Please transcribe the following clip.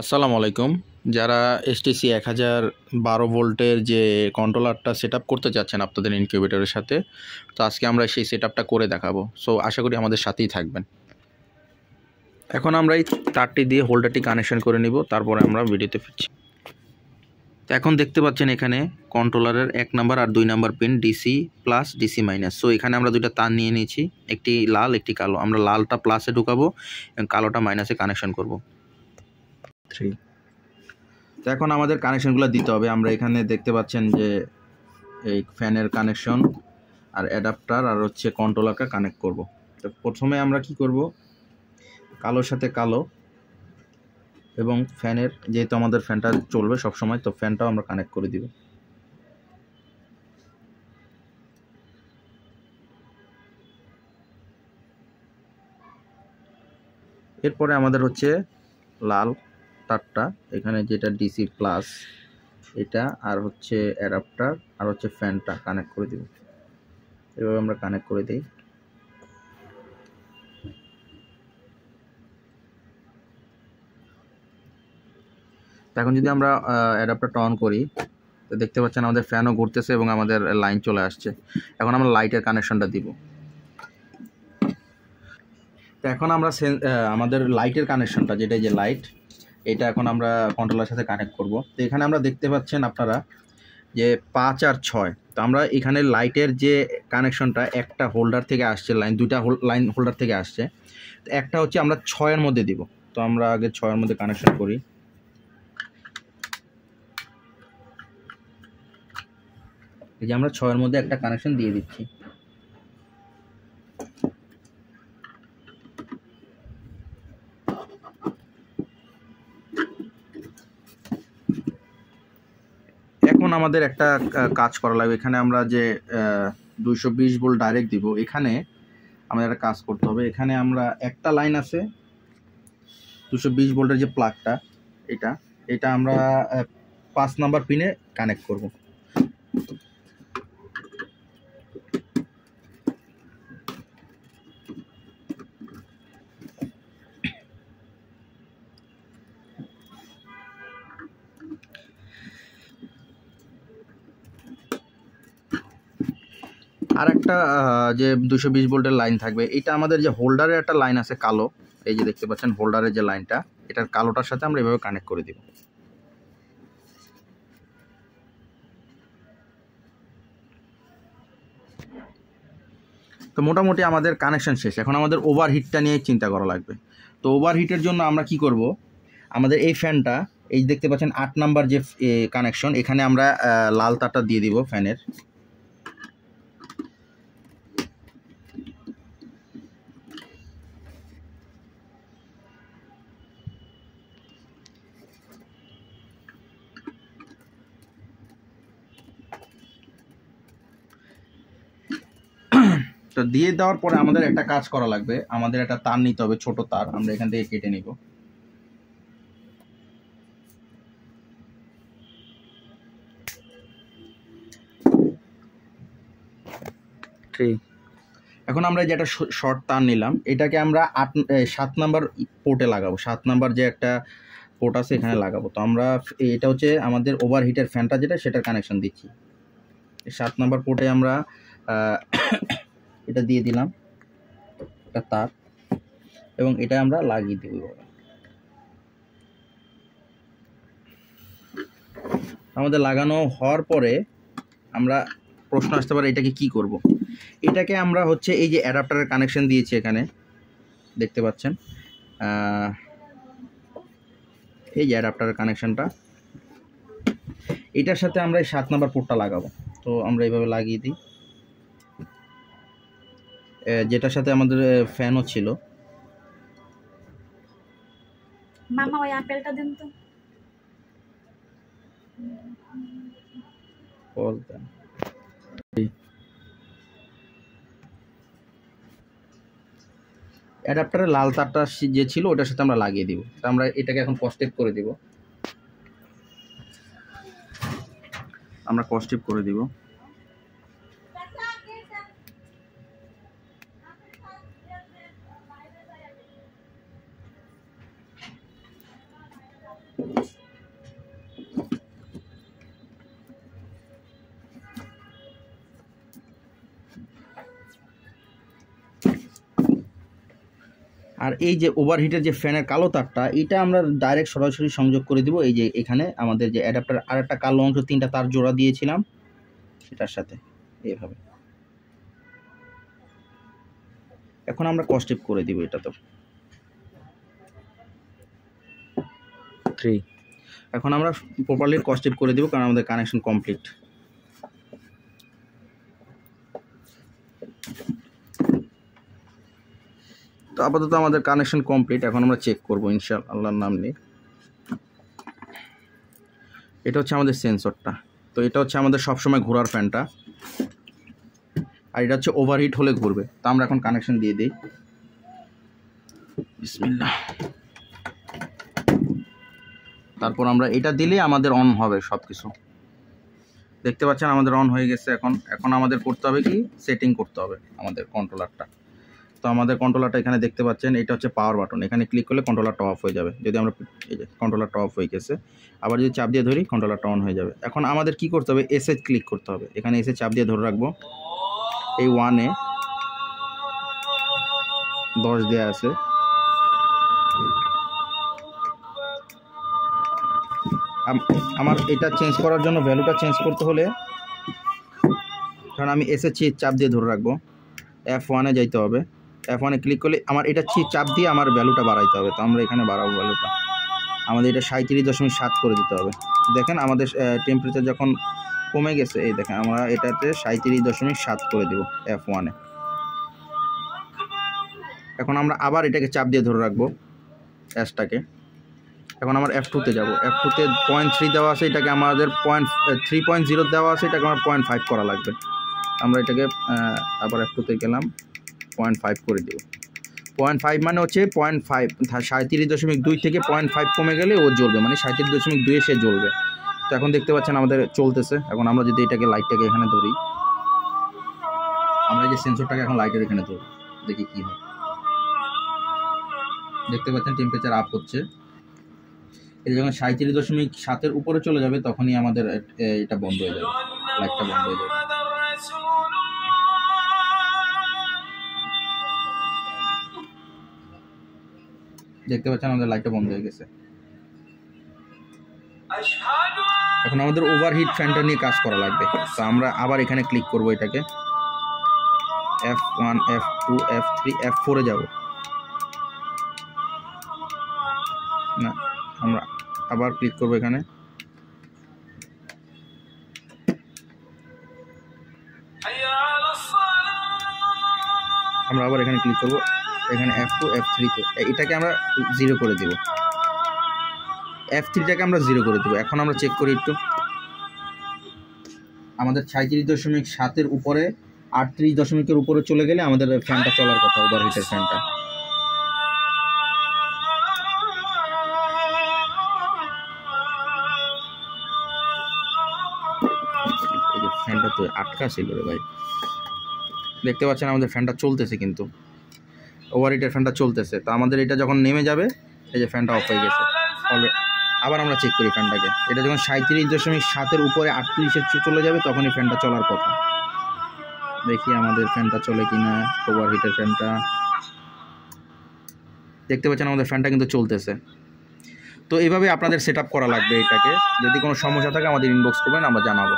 আসসালামু আলাইকুম। যারা এসটিসি 1012 ভোল্টের যে কন্ট্রোলারটা সেট আপ করতে চাচ্ছেন আপনাদের ইনকিউবেটরের সাথে, তো আজকে আমরা সেই সেট আপটা করে দেখাবো। সো আশা করি আমাদের সাথেই থাকবেন। এখন আমরা এই তারটি দিয়ে হোল্ডারটি কানেকশন করে নিব, তারপরে আমরা ভিডিওতে ফিরছি। তো এখন দেখতে পাচ্ছেন এখানে কন্ট্রোলারের 1 নাম্বার আর 2 number pin DC plus DC minus. So এখানে আমরা দুইটা তার নিয়ে নিয়েছি, একটি লাল একটি কালো। আমরা লালটা প্লাসে ঢুকাবো এবং কালোটা মাইনাসে কানেকশন করব। 3 তো এখন আমাদের কানেকশনগুলো দিতে হবে। আমরা এখানে দেখতে পাচ্ছেন যে এই ফ্যানের কানেকশন আর অ্যাডাপ্টার আর হচ্ছে কন্ট্রোলারকে কানেক্ট করব। তো প্রথমে আমরা কি করব, কালোর সাথে কালো এবং ফ্যানের, যেহেতু আমাদের ফ্যানটা চলবে সব সময়, তো ফ্যানটাও আমরা কানেক্ট করে দিব। এরপরে আমাদের হচ্ছে লাল তারটা, এখানে যেটা ডিসি প্লাস এটা, আর হচ্ছে অ্যাডাপ্টার আর হচ্ছে ফ্যানটা কানেক্ট করে দিব। এভাবে আমরা কানেক্ট করে দিই। এখন যদি আমরা অ্যাডাপ্টারটা অন করি, তো দেখতে পাচ্ছেন আমাদের ফ্যানও ঘুরতেছে এবং আমাদের লাইন চলে আসছে। এখন আমরা লাইটের কানেকশনটা দিব। তো এখন আমরা আমাদের লাইটের কানেকশনটা, যেটা যে লাইট, এটা এখন আমরা কন্ট্রোলারের সাথে কানেক্ট করব। তো এখানে আমরা দেখতে পাচ্ছেন আপনারা যে 5 আর 6। তো আমরা এখানে লাইটের যে কানেকশনটা, একটা হোল্ডার থেকে আসছে লাইন, দুইটা লাইন হোল্ডার থেকে আসছে। তো একটা হচ্ছে আমরা 6-এর মধ্যে দিব। তো আমরা আগে 6-এর মধ্যে কানেকশন করি। এই যে আমরা 6-এর মধ্যে একটা কানেকশন দিয়ে দিচ্ছি। এখন আমাদের একটা কাজ করা লাগবে। এখানে আমরা যে 220 ভোল্ট ডাইরেক্ট দিব, এখানে আমাদের একটা কাজ করতে হবে। এখানে আমরা একটা লাইন আছে 220 ভোল্টের যে প্লাগটা, এটা আমরা 5 নাম্বার পিনে কানেক্ট করব। আর একটা যে 220 ভোল্টের লাইন থাকবে, এটা আমাদের যে হোল্ডারের একটা লাইন আছে কালো, এই যে দেখতে পাচ্ছেন হোল্ডারের যে লাইনটা, এটার কালোটার সাথে আমরা এভাবে কানেক্ট করে দিব। তো মোটামুটি আমাদের কানেকশন শেষ। এখন আমাদের ওভারহিটটা নিয়ে চিন্তা করা লাগবে। তো ওভারহিটের জন্য আমরা কি করব, আমাদের এই ফ্যানটা, এই দেখতে পাচ্ছেন 8 নাম্বার যে কানেকশন, এখানে আমরা লাল তারটা দিয়ে দিব ফ্যানের। তো দিয়ে দেওয়ার পরে আমাদের একটা কাজ করা লাগবে, আমাদের একটা তার নিতে হবে, ছোট তার, আমরা এখান থেকে কেটে নিব। এখন আমরা যেটা শর্ট তার নিলাম, এটাকে আমরা 7 নাম্বার পোর্টে লাগাবো। 7 নাম্বার যে একটা পোর্ট আছে এখানে লাগাবো। তো আমরা এটা হচ্ছে আমাদের ওভারহিটের ফ্যানটা, যেটা সেটার কানেকশন দিচ্ছি। 7 নাম্বার পোর্টে আমরা এটা দিয়ে দিলাম একটা তার, এবং এটা আমরা লাগিয়ে দেব। আমাদের লাগানো হওয়ার পরে আমরা প্রশ্ন আসতে পারে এটাকে কি করব। এটাকে আমরা হচ্ছে এই যে অ্যাডাপ্টারের কানেকশন দিয়েছি, এখানে দেখতে পাচ্ছেন এই যে অ্যাডাপ্টারের কানেকশনটা, এটার সাথে আমরা এই 7 নাম্বার পোর্টটা লাগাবো। তো আমরা এইভাবে লাগিয়ে দিই, যেটার সাথে আমাদের ফ্যানও ছিল। মামা ওই আপেলটা দেন তো। অ্যাডাপ্টারের লাল তারটা যে ছিল ওটার সাথে আমরা লাগিয়ে দিব। তো আমরা এটাকে এখন কস্টেপ করে দিব। আমরা কস্টেপ করে দিব। আর এই যে ওভারহিটের যে ফ্যানের কালো তারটা, এটা আমরা ডাইরেক্ট সরাসরি সংযোগ করে দিব এই যে এখানে আমাদের যে অ্যাডাপ্টার আর একটা কালো অংশ 3টা তার জোড়া দিয়েছিলাম সেটার সাথে এইভাবে। এখন আমরা কস্টেপ করে দিব এটা তো 3। এখন আমরা প্রপারলি কস্টেপ করে দিব কারণ আমাদের কানেকশন কমপ্লিট। তো আপাতত আমাদের কানেকশন কমপ্লিট। এখন আমরা চেক করবো ইনশাআল্লাহর নাম নিয়ে। এটা হচ্ছে আমাদের সেন্সরটা। তো এটা হচ্ছে আমাদের সবসময় ঘোরার ফ্যানটা, আর এটা হচ্ছে ওভারহিট হলে ঘুরবে। তো আমরা এখন কানেকশন দিয়ে দিই। বিসমিল্লাহ। তারপর আমরা এটা দিলে আমাদের অন হবে সব কিছু। দেখতে পাচ্ছেন আমাদের অন হয়ে গেছে। এখন আমাদের করতে হবে কি, সেটিং করতে হবে আমাদের কন্ট্রোলারটা। তো আমাদের কন্ট্রোলারটা এখানে দেখতে পাচ্ছেন, এটা হচ্ছে পাওয়ার বাটন। এখানে ক্লিক করলে কন্ট্রোলারটা অফ হয়ে যাবে। যদি আমরা এই যে কন্ট্রোলারটা অফ হয়ে গেছে, আবার যদি চাপ দিয়ে ধরি কন্ট্রোলারটা অন হয়ে যাবে। এখন আমাদের কি করতে হবে, এসে ক্লিক করতে হবে। এখানে এসে চাপ দিয়ে ধরে রাখবো। এই 1-এ 10 দেওয়া আছে। আমার এটা চেঞ্জ করার জন্য ভ্যালুটা চেঞ্জ করতে হলে, কারণ আমি এসে চাপ দিয়ে ধরে রাখবো, F1-এ যাইতে হবে। F1-এ ক্লিক করলে আমার এটা চাপ দিয়ে আমার ভ্যালুটা বাড়াইতে হবে। তো আমরা এখানে বাড়াবো ভ্যালুটা। আমাদের এটা 37.7 করে দিতে হবে। দেখেন আমাদের টেম্পারেচার যখন কমে গেছে, এই দেখেন আমরা এটাতে 37.7 করে দেব F1-এ। এখন আমরা আবার এটাকে চাপ দিয়ে ধরে রাখবো এসটাকে। এখন আমার F2-তে যাব। F2-তে 0.3 দেওয়া আছে, এটাকে আমাদের 3.0 দেওয়া আছে, এটাকে আমার 0.5 করা লাগবে। আমরা এটাকে আবার F2-তে গেলাম, 0.5 করে দেব। 0.5 মানে হচ্ছে 0.5, 37.2 থেকে 0.5 কমে গেলে ও জ্বলবে, মানে 37.2-এ সে জ্বলবে। তো এখন দেখতে পাচ্ছেন আমাদের চলতেছে। এখন আমরা যদি এটাকে লাইটটাকে এখানে ধরি, আমরা যে সেন্সরটাকে এখন লাইটের এখানে ধরি, দেখি কি হয়। দেখতে পাচ্ছেন টেম্পারেচার আপ হচ্ছে। এটা যখন 37.7-এর উপরে চলে যাবে তখনই আমাদের এটা বন্ধ হয়ে যাবে, লাইটটা বন্ধ হয়ে যাবে। দেখতে পাচ্ছেন আমাদের লাইটটা বন্ধ হয়ে গেছে। এখন আমাদের ওভারহিট ফ্যানটা নিয়ে কাজ করা লাগবে। তো আমরা আবার এখানে ক্লিক করব, এটাকে F1, F2, F3, F4-এ যাব না, আমরা আবার ক্লিক করব এখানে। আমরা আবার এখানে ক্লিক করব, এখানে F2, F3-তে এটাকে আমরা 0 করে দেব। F3-টাকে আমরা 0 করে দেব। এখন আমরা চেক করি একটু, আমাদের 37.7-এর উপরে 38.এর উপরে চলে গেলে আমাদের ফ্যানটা চলার কথা, ওভারহিটের ফ্যানটা। এই যে ফ্যানটা তো আটকা ছিল রে ভাই। দেখতে পাচ্ছেন আমাদের ফ্যানটা চলতেছে, কিন্তু ওভারহিটের ফ্যানটা চলতেছে। তো আমাদের এটা যখন নেমে যাবে, এই যে ফ্যানটা অফ হয়ে গেছে অলরেডি। আবার আমরা চেক করি ফ্যানটাকে, এটা যখন 37.7-এর উপরে 38-এ চলে যাবে তখনই ফ্যানটা চলার কথা। দেখি আমাদের ফ্যানটা চলে কিনা, ওভারহিটের ফ্যানটা। দেখতে পাচ্ছেন আমাদের ফ্যানটা কিন্তু চলতেছে। তো এইভাবে আপনাদের সেট আপ করা লাগবে এটাকে। যদি কোনো সমস্যা থাকে আমাদের ইনবক্স করবেন, আমরা জানাবো।